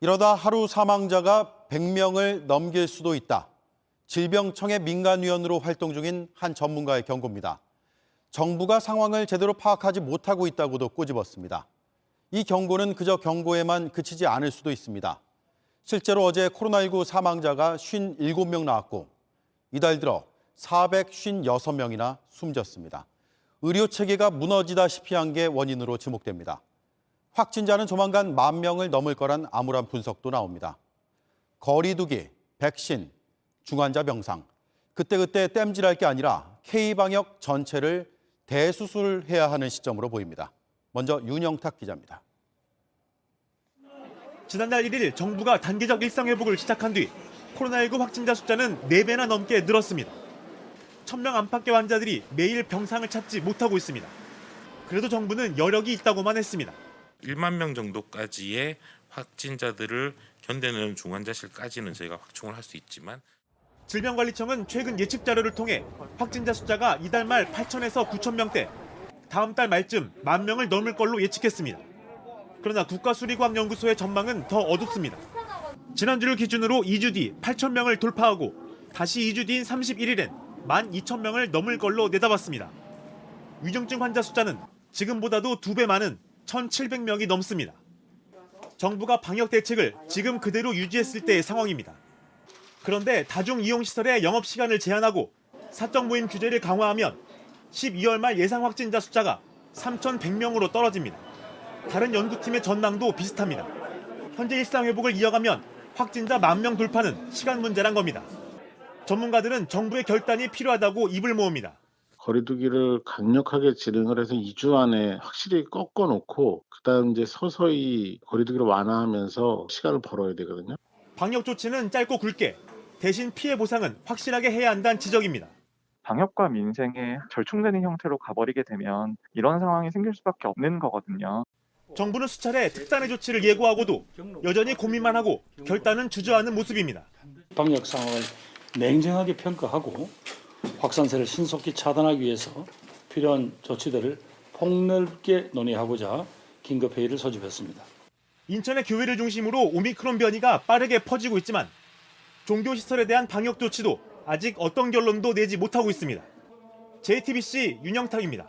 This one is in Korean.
이러다 하루 사망자가 100명을 넘길 수도 있다. 질병청의 민간위원으로 활동 중인 한 전문가의 경고입니다. 정부가 상황을 제대로 파악하지 못하고 있다고도 꼬집었습니다. 이 경고는 그저 경고에만 그치지 않을 수도 있습니다. 실제로 어제 코로나19 사망자가 57명 나왔고 이달 들어 456명이나 숨졌습니다. 의료 체계가 무너지다시피 한 게 원인으로 지목됩니다. 확진자는 조만간 10,000명을 넘을 거란 암울한 분석도 나옵니다. 거리두기, 백신, 중환자 병상, 그때그때 땜질할 게 아니라 K방역 전체를 대수술해야 하는 시점으로 보입니다. 먼저 윤영탁 기자입니다. 지난달 1일 정부가 단계적 일상회복을 시작한 뒤 코로나19 확진자 숫자는 4배나 넘게 늘었습니다. 1,000명 안팎의 환자들이 매일 병상을 찾지 못하고 있습니다. 그래도 정부는 여력이 있다고만 했습니다. 1만 명 정도까지의 확진자들을 견뎌내는 중환자실까지는 저희가 확충을 할 수 있지만 질병관리청은 최근 예측 자료를 통해 확진자 숫자가 이달 말 8,000에서 9,000명대, 다음 달 말쯤 10,000명을 넘을 걸로 예측했습니다. 그러나 국가수리과학연구소의 전망은 더 어둡습니다. 지난주를 기준으로 2주 뒤 8,000명을 돌파하고 다시 2주 뒤인 31일엔 12,000명을 넘을 걸로 내다봤습니다. 위중증 환자 숫자는 지금보다도 2배 많은 1,700명이 넘습니다. 정부가 방역 대책을 지금 그대로 유지했을 때의 상황입니다. 그런데 다중이용시설의 영업시간을 제한하고 사적 모임 규제를 강화하면 12월 말 예상 확진자 숫자가 3,100명으로 떨어집니다. 다른 연구팀의 전망도 비슷합니다. 현재 일상회복을 이어가면 확진자 10,000명 돌파는 시간 문제란 겁니다. 전문가들은 정부의 결단이 필요하다고 입을 모읍니다. 거리두기를 강력하게 진행을 해서 2주 안에 확실히 꺾어놓고 그다음 이제 서서히 거리두기를 완화하면서 시간을 벌어야 되거든요. 방역 조치는 짧고 굵게, 대신 피해 보상은 확실하게 해야 한다는 지적입니다. 방역과 민생에 절충되는 형태로 가버리게 되면 이런 상황이 생길 수밖에 없는 거거든요. 정부는 수차례 특단의 조치를 예고하고도 여전히 고민만 하고 결단은 주저하는 모습입니다. 방역 상황을 냉정하게 평가하고 확산세를 신속히 차단하기 위해서 필요한 조치들을 폭넓게 논의하고자 긴급회의를 소집했습니다. 인천의 교회를 중심으로 오미크론 변이가 빠르게 퍼지고 있지만 종교시설에 대한 방역 조치도 아직 어떤 결론도 내지 못하고 있습니다. JTBC 윤영탁입니다.